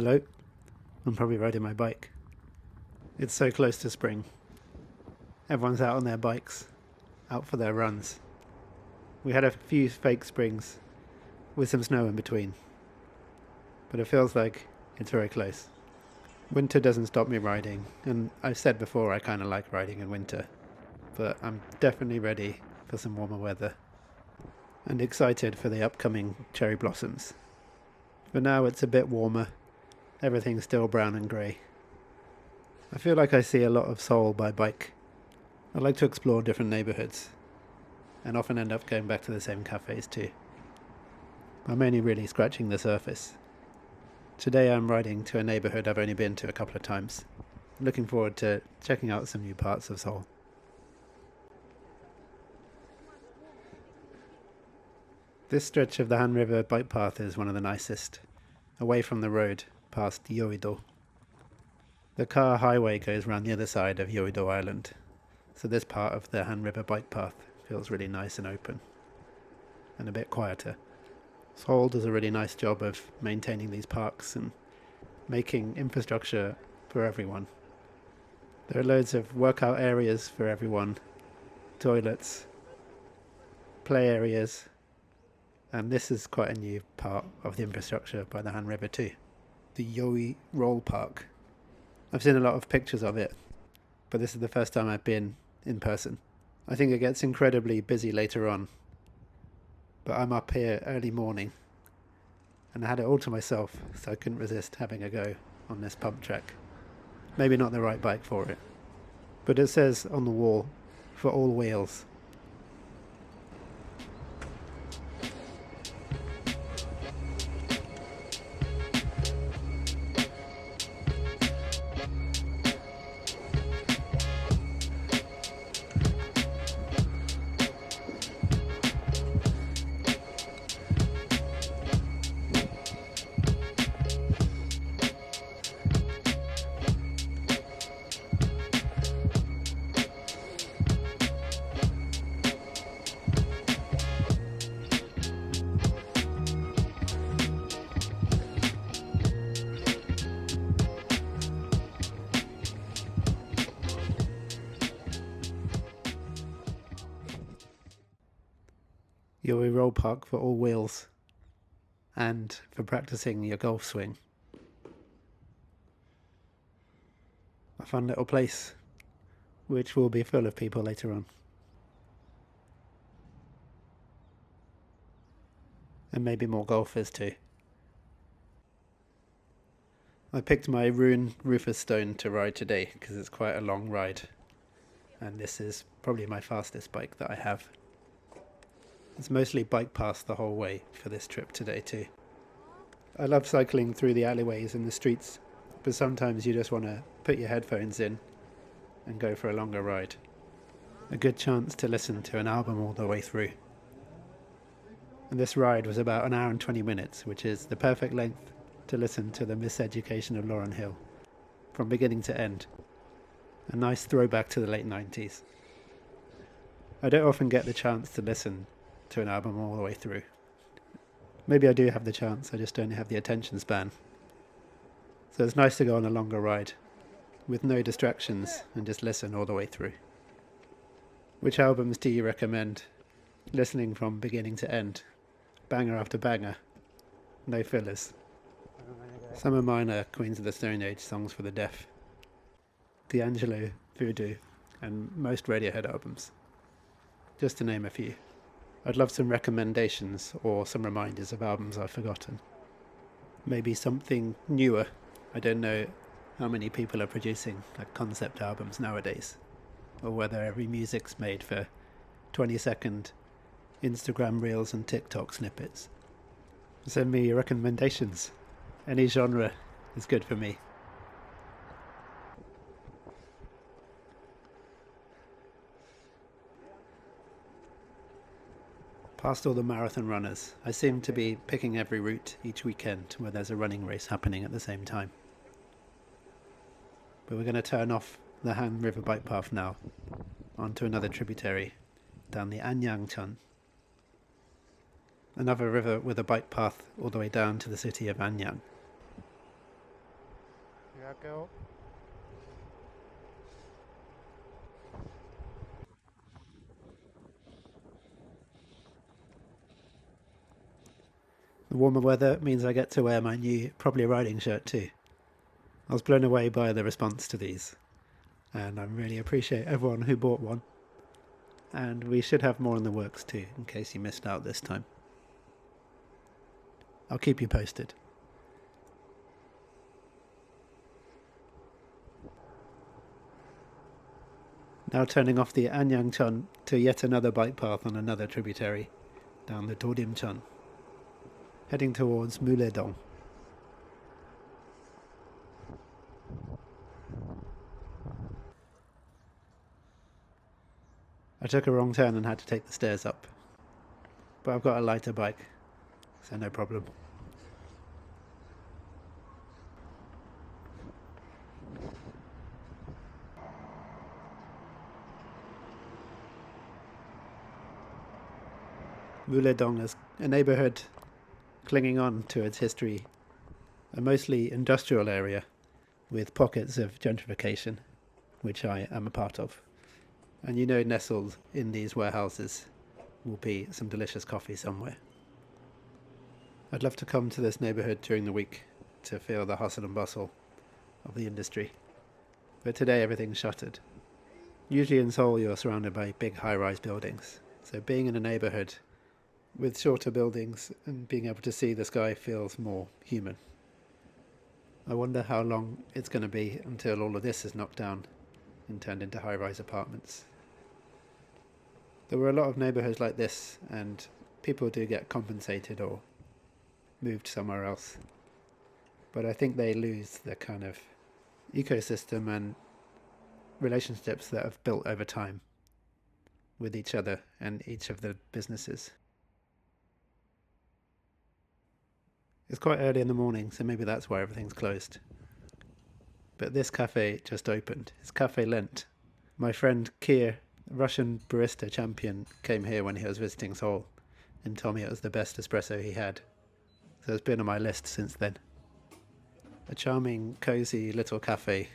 Hello? I'm probably riding my bike. It's so close to spring. Everyone's out on their bikes, out for their runs. We had a few fake springs with some snow in between, but it feels like it's very close. Winter doesn't stop me riding, and I've said before I kind of like riding in winter, but I'm definitely ready for some warmer weather and excited for the upcoming cherry blossoms. For now it's a bit warmer, everything's still brown and grey. I feel like I see a lot of Seoul by bike. I like to explore different neighbourhoods, and often end up going back to the same cafes too. I'm only really scratching the surface. Today I'm riding to a neighbourhood I've only been to a couple of times. Looking forward to checking out some new parts of Seoul. This stretch of the Han River bike path is one of the nicest, away from the road, past Yeouido. The car highway goes round the other side of Yeouido Island, so this part of the Han River bike path feels really nice and open, and a bit quieter. Seoul does a really nice job of maintaining these parks and making infrastructure for everyone. There are loads of workout areas for everyone, toilets, play areas, and this is quite a new part of the infrastructure by the Han River too. The Yeouido Roll Park. I've seen a lot of pictures of it, but this is the first time I've been in person. I think it gets incredibly busy later on, but I'm up here early morning and I had it all to myself, so I couldn't resist having a go on this pump track. Maybe not the right bike for it, but it says on the wall, for all wheels. Yeouido Roll Park for all wheels and for practicing your golf swing. A fun little place which will be full of people later on. And maybe more golfers too. I picked my Rune Rufus Stone to ride today because it's quite a long ride, and this is probably my fastest bike that I have. It's mostly bike paths the whole way for this trip today too. I love cycling through the alleyways and the streets, but sometimes you just want to put your headphones in and go for a longer ride. A good chance to listen to an album all the way through. And this ride was about an hour and 20 minutes, which is the perfect length to listen to the Miseducation of Lauryn Hill, from beginning to end. A nice throwback to the late 90s. I don't often get the chance to listen to an album all the way through. Maybe I do have the chance, I just don't have the attention span. So it's nice to go on a longer ride, with no distractions, and just listen all the way through. Which albums do you recommend listening from beginning to end? Banger after banger, no fillers. Some of mine are Queens of the Stone Age songs for the deaf, D'Angelo, Voodoo, and most Radiohead albums, just to name a few. I'd love some recommendations or some reminders of albums I've forgotten. Maybe something newer. I don't know how many people are producing like concept albums nowadays, or whether every music's made for 20-second Instagram reels and TikTok snippets. Send me your recommendations. Any genre is good for me. Past all the marathon runners, I seem to be picking every route each weekend where there's a running race happening at the same time. But we're going to turn off the Han River bike path now, onto another tributary, down the Anyang-chon. Another river with a bike path all the way down to the city of Anyang. The warmer weather means I get to wear my new Probably Riding shirt too. I was blown away by the response to these, and I really appreciate everyone who bought one. And we should have more in the works too, in case you missed out this time. I'll keep you posted. Now turning off the Anyang-chon to yet another bike path on another tributary, down the Dodim-chon, heading towards Mullae-dong. I took a wrong turn and had to take the stairs up, but I've got a lighter bike, so no problem. Mullae-dong is a neighbourhood clinging on to its history, a mostly industrial area with pockets of gentrification, which I am a part of. And you know, nestled in these warehouses will be some delicious coffee somewhere. I'd love to come to this neighbourhood during the week to feel the hustle and bustle of the industry, but today everything's shuttered. Usually in Seoul you're surrounded by big high-rise buildings, so being in a neighbourhood with shorter buildings and being able to see the sky feels more human. I wonder how long it's going to be until all of this is knocked down and turned into high-rise apartments. There were a lot of neighbourhoods like this, and people do get compensated or moved somewhere else. But I think they lose the kind of ecosystem and relationships that have built over time with each other and each of the businesses. It's quite early in the morning, so maybe that's why everything's closed. But this cafe just opened. It's Cafe Lent. My friend Kier, a Russian barista champion, came here when he was visiting Seoul and told me it was the best espresso he had. So it's been on my list since then. A charming, cosy little cafe,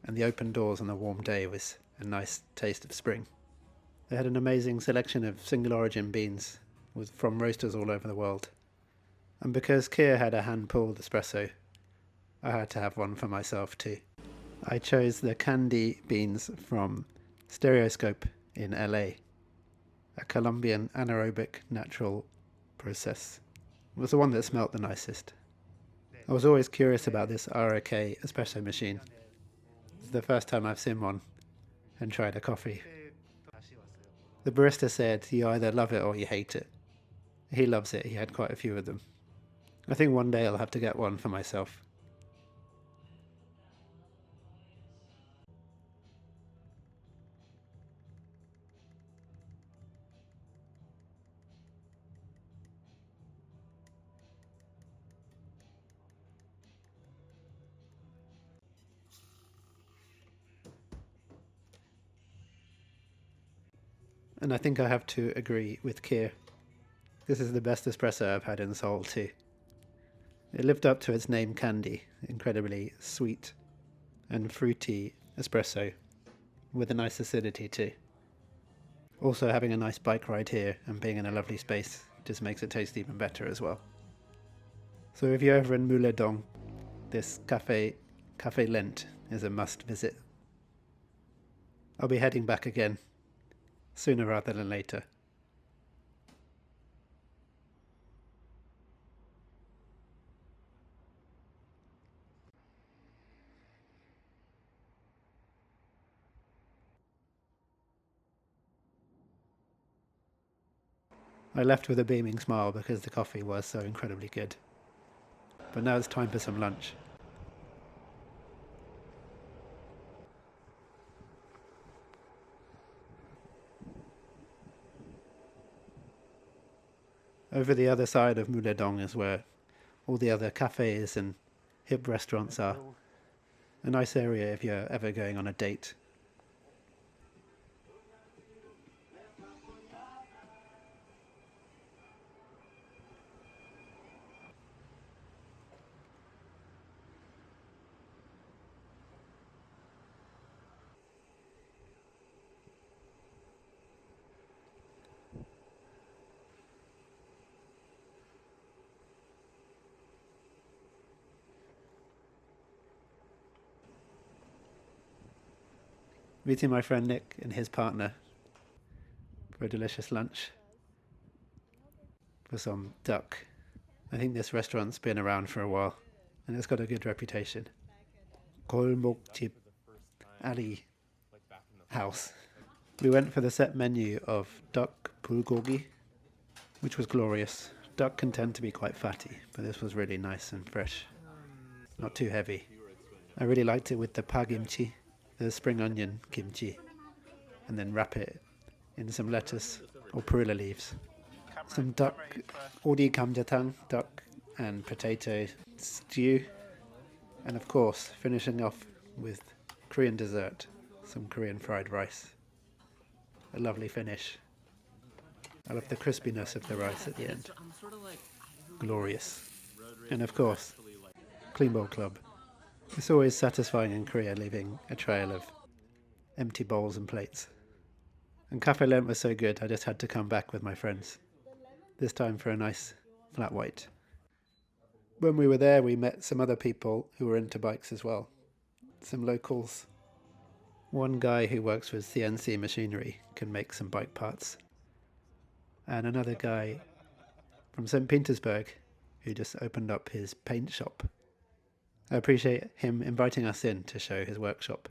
and the open doors on a warm day was a nice taste of spring. They had an amazing selection of single origin beans from roasters all over the world. And because Kier had a hand-pulled espresso, I had to have one for myself too. I chose the candy beans from Stereoscope in LA, a Colombian anaerobic natural process. It was the one that smelt the nicest. I was always curious about this ROK espresso machine. It's the first time I've seen one and tried a coffee. The barista said you either love it or you hate it. He loves it, he had quite a few of them. I think one day I'll have to get one for myself. And I think I have to agree with Kier. This is the best espresso I've had in Seoul too. It lived up to its name, Candy, incredibly sweet and fruity espresso with a nice acidity too. Also, having a nice bike ride here and being in a lovely space just makes it taste even better as well. So if you're ever in Mullae-dong, this Cafe Lent is a must visit. I'll be heading back again, sooner rather than later. I left with a beaming smile because the coffee was so incredibly good. But now it's time for some lunch. Over the other side of Mullae-dong is where all the other cafes and hip restaurants are. A nice area if you're ever going on a date. Meeting my friend Nick and his partner for a delicious lunch. For some duck. I think this restaurant's been around for a while and it's got a good reputation. Golmokjip Ali House. We went for the set menu of duck bulgogi, which was glorious. Duck can tend to be quite fatty, but this was really nice and fresh. Not too heavy. I really liked it with the pagimchi, the spring onion kimchi, and then wrap it in some lettuce or perilla leaves. Some duck, odi kamjatang, duck and potato stew, and of course finishing off with Korean dessert, some Korean fried rice. A lovely finish. I love the crispiness of the rice at the end. Glorious. And of course, Clean Bowl Club. It's always satisfying in Korea leaving a trail of empty bowls and plates. And Cafe Lent was so good I just had to come back with my friends. This time for a nice flat white. When we were there we met some other people who were into bikes as well. Some locals. One guy who works with CNC machinery can make some bike parts. And another guy from St. Petersburg who just opened up his paint shop. I appreciate him inviting us in to show his workshop.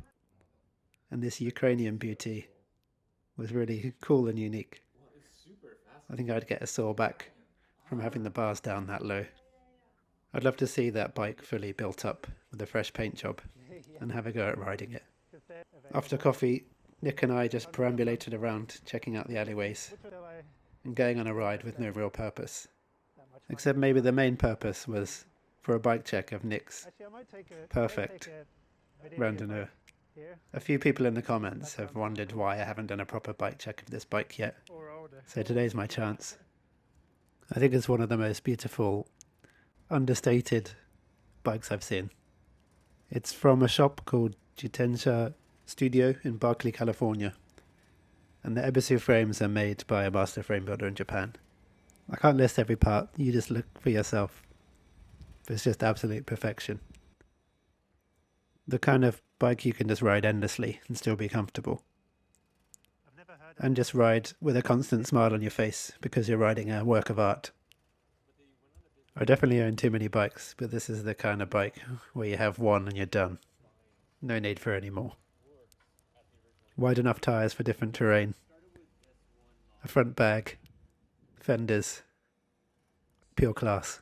And this Ukrainian beauty was really cool and unique. I think I'd get a sore back from having the bars down that low. I'd love to see that bike fully built up with a fresh paint job and have a go at riding it. After coffee, Nick and I just perambulated around, checking out the alleyways and going on a ride with no real purpose. Except maybe the main purpose was for a bike check of Nick's perfect randonneur. A few people in the comments have wondered why I haven't done a proper bike check of this bike yet. So today's my chance. I think it's one of the most beautiful, understated bikes I've seen. It's from a shop called Jitensha Studio in Berkeley, California. And the Ebisu frames are made by a master frame builder in Japan. I can't list every part, you just look for yourself. But it's just absolute perfection. The kind of bike you can just ride endlessly and still be comfortable. And just ride with a constant smile on your face because you're riding a work of art. I definitely own too many bikes, but this is the kind of bike where you have one and you're done. No need for any more. Wide enough tyres for different terrain. A front bag. Fenders. Pure class.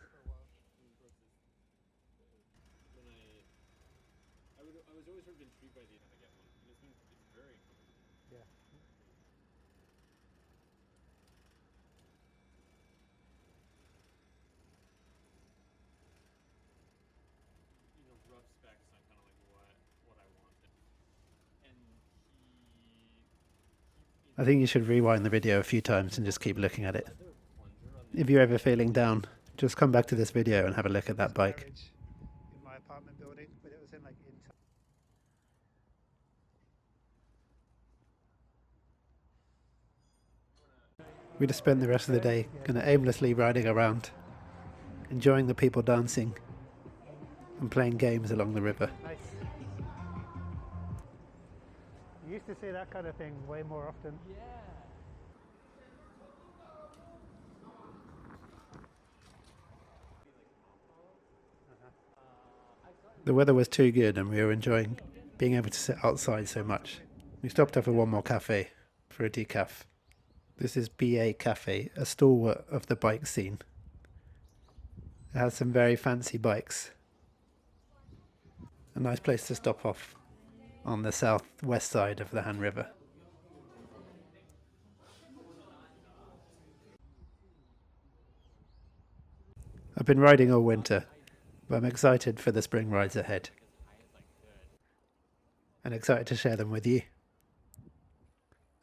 I think you should rewind the video a few times and just keep looking at it. If you're ever feeling down, just come back to this video and have a look at that bike. In my apartment building, but it was in we just spent the rest of the day kind of aimlessly riding around, enjoying the people dancing and playing games along the river. Nice. You used to see that kind of thing way more often. Yeah. The weather was too good and we were enjoying being able to sit outside so much. We stopped off at one more cafe for a decaf. This is BA Cafe, a stalwart of the bike scene. It has some very fancy bikes. A nice place to stop off on the southwest side of the Han River. I've been riding all winter, but I'm excited for the spring rides ahead. And excited to share them with you.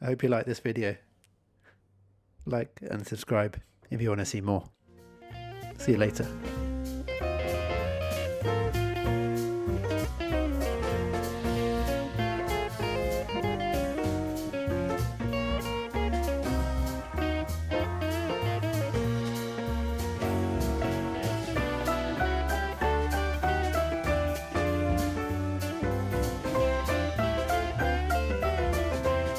I hope you like this video. Like and subscribe if you want to see more. See you later.